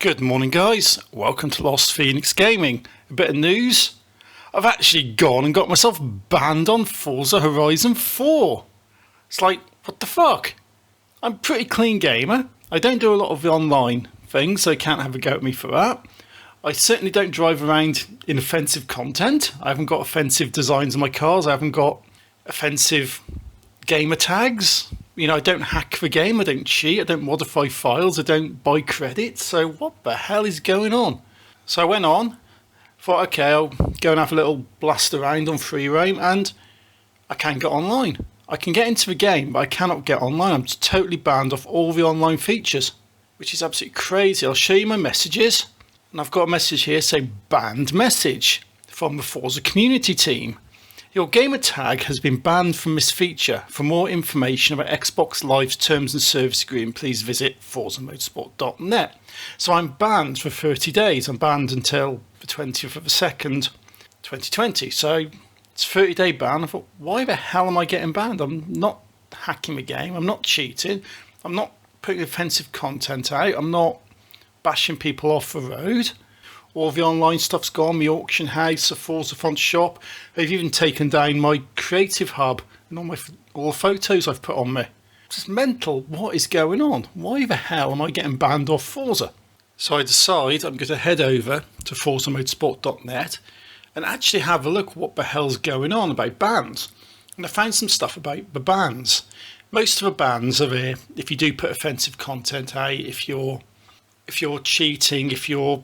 Good morning guys, welcome to Lost Phoenix Gaming. A bit of news, I've actually gone and got myself banned on Forza Horizon 4. It's like, what the fuck? I'm a pretty clean gamer, I don't do a lot of the online things, so you can't have a go at me for that. I certainly don't drive around in offensive content, I haven't got offensive designs on my cars, I haven't got offensive gamer tags. You know, I don't hack the game, I don't cheat, I don't modify files, I don't buy credits, so what the hell is going on? So I went on, thought okay, I'll go and have a little blast around on free roam, and I can't get online. I can get into the game, but I cannot get online. I'm totally banned off all the online features, which is absolutely crazy. I'll show you my messages, and I've got a message here saying banned message from the Forza community team. Your gamer tag has been banned from this feature. For more information about Xbox Live's terms and service agreement, please visit forzamotorsport.net. So I'm banned for 30 days. I'm banned until the 20th of the 2nd, 2020. So it's a 30-day ban. I thought, why the hell am I getting banned? I'm not hacking the game. I'm not cheating. I'm not putting offensive content out. I'm not bashing people off the road. All the online stuff's gone, the auction house, the Forza font shop. They've even taken down my creative hub and all the photos I've put on me. It's just mental. What is going on? Why the hell am I getting banned off Forza? So I decide I'm going to head over to forzamotorsport.net and actually have a look what the hell's going on about bans. And I found some stuff about the bans. Most of the bans are there if you do put offensive content out, if you're cheating, if you're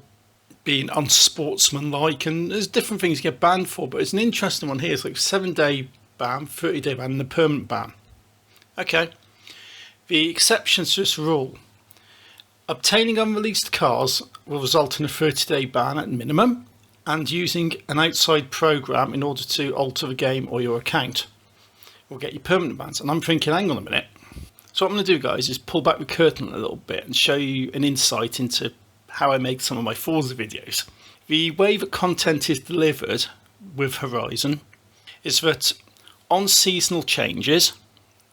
being unsportsmanlike, and there's different things you get banned for, but it's an interesting one here. It's like 7-day ban, 30-day ban, and a permanent ban. Okay, the exceptions to this rule: obtaining unreleased cars will result in a 30-day ban at minimum, and using an outside program in order to alter the game or your account will get you permanent bans. And I'm thinking, hang on a minute. So what I'm going to do, guys, is pull back the curtain a little bit and show you an insight into how I make some of my Forza videos. The way that content is delivered with Horizon is that on seasonal changes,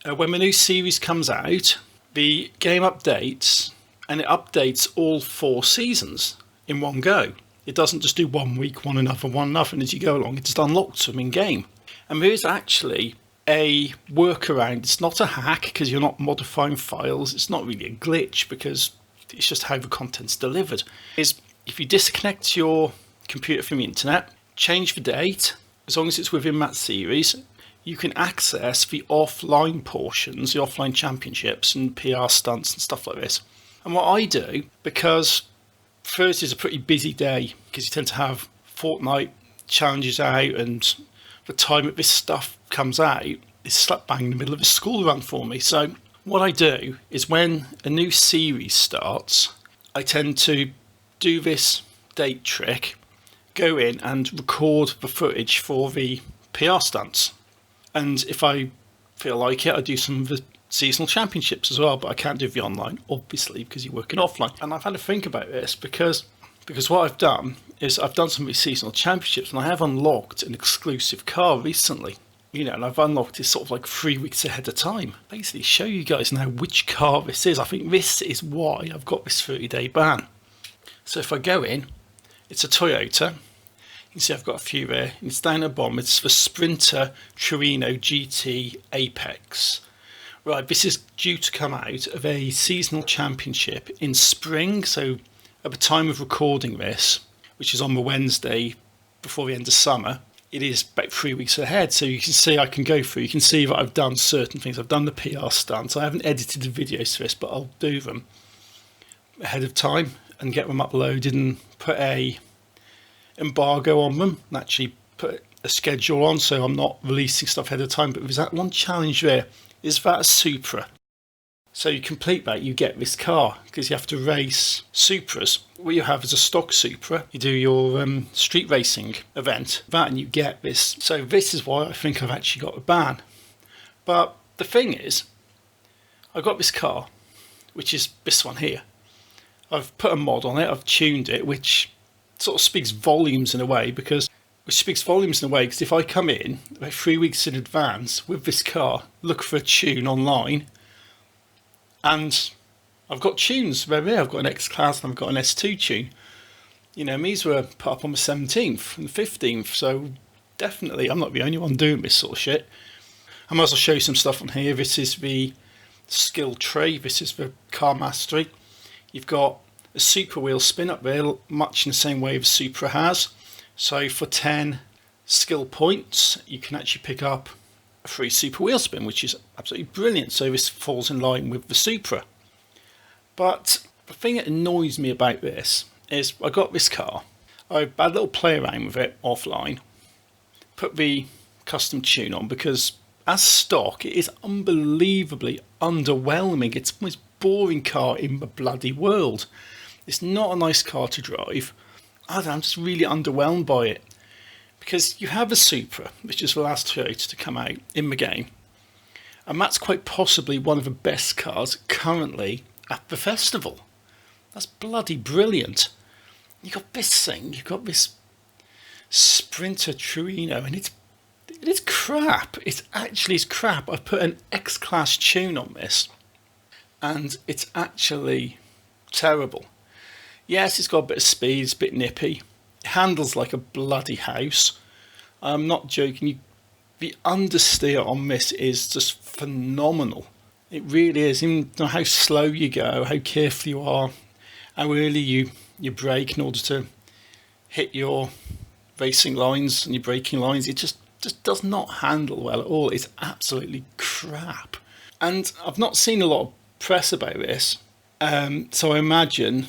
when the new series comes out, the game updates, and it updates all 4 seasons in one go. It doesn't just do 1 week, one another, and as you go along, it just unlocks them in game. And there is actually a workaround. It's not a hack because you're not modifying files. It's not really a glitch because it's just how the content's delivered. Is if you disconnect your computer from the internet, change the date, as long as it's within that series, you can access the offline portions, the offline championships and PR stunts and stuff like this. And what I do, because Thursday's a pretty busy day, because you tend to have fortnight challenges out, and the time that this stuff comes out is slap bang in the middle of a school run for me. So what I do is when a new series starts, I tend to do this date trick, go in and record the footage for the PR stunts. And if I feel like it, I do some of the seasonal championships as well, but I can't do the online, obviously, because you're working offline. And I've had to think about this because what I've done is I've done some of these seasonal championships, and I have unlocked an exclusive car recently. You know, and I've unlocked it sort of like 3 weeks ahead of time. Basically show you guys now which car this is. I think this is why I've got this 30-day ban. So if I go in, it's a Toyota. You can see I've got a few there. It's down at the bottom. It's the Sprinter Torino GT Apex. Right, this is due to come out of a seasonal championship in spring. So at the time of recording this, which is on the Wednesday before the end of summer, it is about 3 weeks ahead, so you can see I can go through. You can see that I've done certain things. I've done the PR stunts. I haven't edited the videos for this, but I'll do them ahead of time and get them uploaded and put a embargo on them and actually put a schedule on, so I'm not releasing stuff ahead of time. But there's that one challenge there. Is that a Supra? So you complete that, you get this car, because you have to race Supras. What you have is a stock Supra. You do your street racing event, that, and you get this. So this is why I think I've actually got a ban. But the thing is, I got this car, which is this one here. I've put a mod on it, I've tuned it, which sort of speaks volumes in a way, because if I come in about 3 weeks in advance with this car, look for a tune online, and I've got tunes very rare. I've got an X-Class and I've got an S2 tune. You know, these were put up on the 17th and the 15th, so definitely I'm not the only one doing this sort of shit. I might as well show you some stuff on here. This is the skill tree. This is the car mastery. You've got a super wheel spin up there, much in the same way as Supra has. So for 10 skill points, you can actually pick up a free super wheel spin, which is absolutely brilliant. So this falls in line with the Supra. But the thing that annoys me about this is I got this car. I had a little play around with it offline, put the custom tune on, because as stock it is unbelievably underwhelming. It's the most boring car in the bloody world. It's not a nice car to drive. I don't know, I'm just really underwhelmed by it, because you have a Supra, which is the last Toyota to come out in the game, and that's quite possibly one of the best cars currently at the festival. That's bloody brilliant. You got this thing, you've got this Sprinter Truino, and it's crap. It actually is crap. I've put an X-Class tune on this, and it's actually terrible. Yes, it's got a bit of speed, it's a bit nippy. It handles like a bloody house. I'm not joking. The understeer on this is just phenomenal. It really is. Even how slow you go, how careful you are, how early you brake in order to hit your racing lines and your braking lines. It just does not handle well at all. It's absolutely crap. And I've not seen a lot of press about this. So I imagine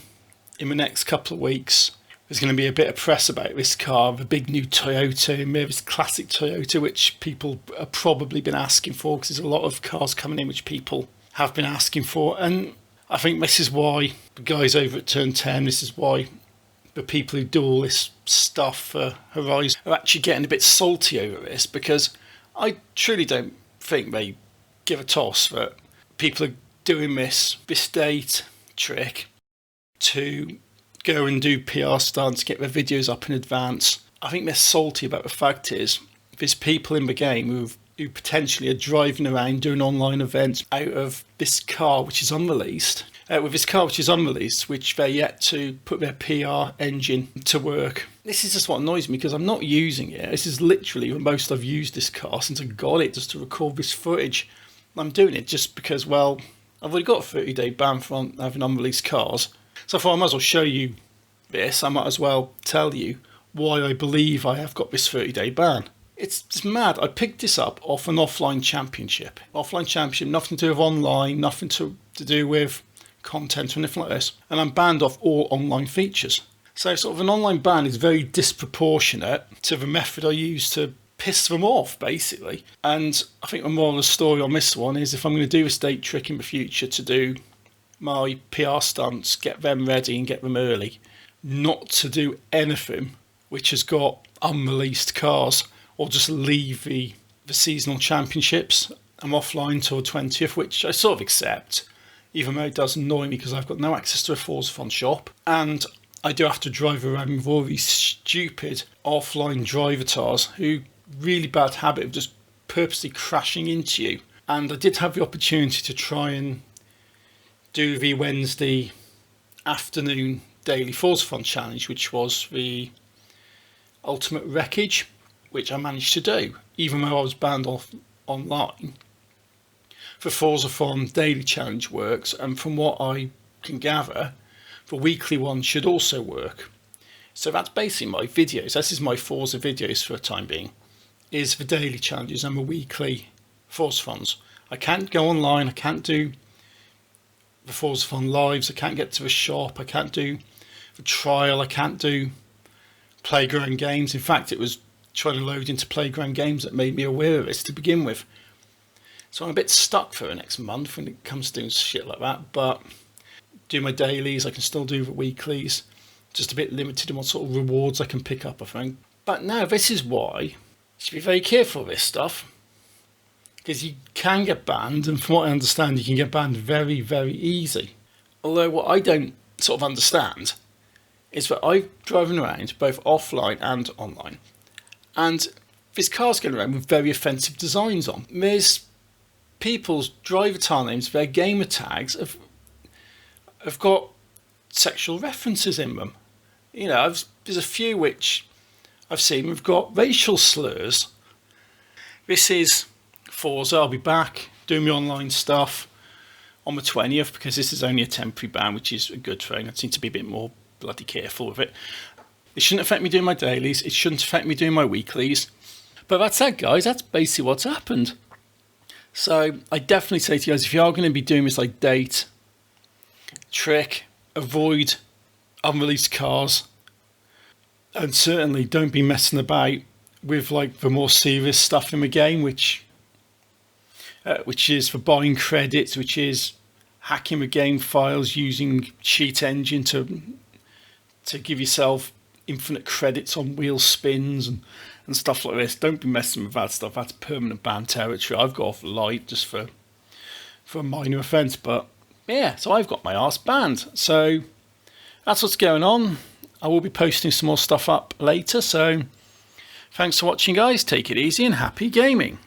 in the next couple of weeks there's going to be a bit of press about this car, the big new Toyota, maybe this classic Toyota, which people have probably been asking for, because there's a lot of cars coming in which people have been asking for. And I think this is why the guys over at Turn 10, this is why the people who do all this stuff for Horizon are actually getting a bit salty over this, because I truly don't think they give a toss that people are doing this date trick to go and do PR stunts, get their videos up in advance. I think they're salty about the fact is there's people in the game who potentially are driving around doing online events out of this car which is unreleased. With this car which is unreleased, which they're yet to put their PR engine to work. This is just what annoys me, because I'm not using it. This is literally the most I've used this car since I got it, just to record this footage. I'm doing it just because, well, I've already got a 30-day ban for having unreleased cars. So I thought I might as well show you this. I might as well tell you why I believe I have got this 30-day ban. It's just mad. I picked this up off an offline championship. Offline championship, nothing to do with online, nothing to do with content or anything like this. And I'm banned off all online features. So sort of an online ban is very disproportionate to the method I use to piss them off, basically. And I think the moral of the story on this one is, if I'm going to do a date trick in the future to do my PR stunts, get them ready and get them early, not to do anything which has got unreleased cars, or just leave the seasonal championships. I'm offline till the 20th, which I sort of accept, even though it does annoy me because I've got no access to a Forza Fun shop, and I do have to drive around with all these stupid offline drivatars who really bad habit of just purposely crashing into you. And I did have the opportunity to try and do the Wednesday afternoon daily Forza Fun challenge, which was the ultimate wreckage, which I managed to do, even though I was banned off online. The Forza Fun daily challenge works, and from what I can gather, the weekly one should also work. So that's basically my videos. This is my Forza videos for the time being, is the daily challenges and the weekly Forza Funs. I can't go online, I can't do the Forza Fun lives, I can't get to the shop, I can't do the trial, I can't do playground games. In fact, it was trying to load into playground games that made me aware of this to begin with. So I'm a bit stuck for the next month when it comes to doing shit like that, but do my dailies, I can still do the weeklies, just a bit limited in what sort of rewards I can pick up, I think. But now this is why you should be very careful of this stuff, because you can get banned, and from what I understand you can get banned very, very easy. Although what I don't sort of understand is that I'm driving around both offline and online, and this car's going around with very offensive designs on. There's people's driver names, their gamer tags of have got sexual references in them. You know, there's a few which I've seen have got racial slurs. This is Forza. I'll be back doing my online stuff on the 20th because this is only a temporary ban, which is a good thing. I need to be a bit more bloody careful with it. It shouldn't affect me doing my dailies. It shouldn't affect me doing my weeklies. But that's that, guys. That's basically what's happened. So I definitely say to you guys, if you are going to be doing this like date trick, avoid unreleased cars, and certainly don't be messing about with like the more serious stuff in the game, which is for buying credits, which is hacking the game files using cheat engine to give yourself infinite credits on wheel spins and stuff like this. Don't be messing with that stuff. That's permanent ban territory. I've got off light just for a minor offence, but yeah, so I've got my arse banned. So that's what's going on. I will be posting some more stuff up later, so thanks for watching, guys. Take it easy and happy gaming.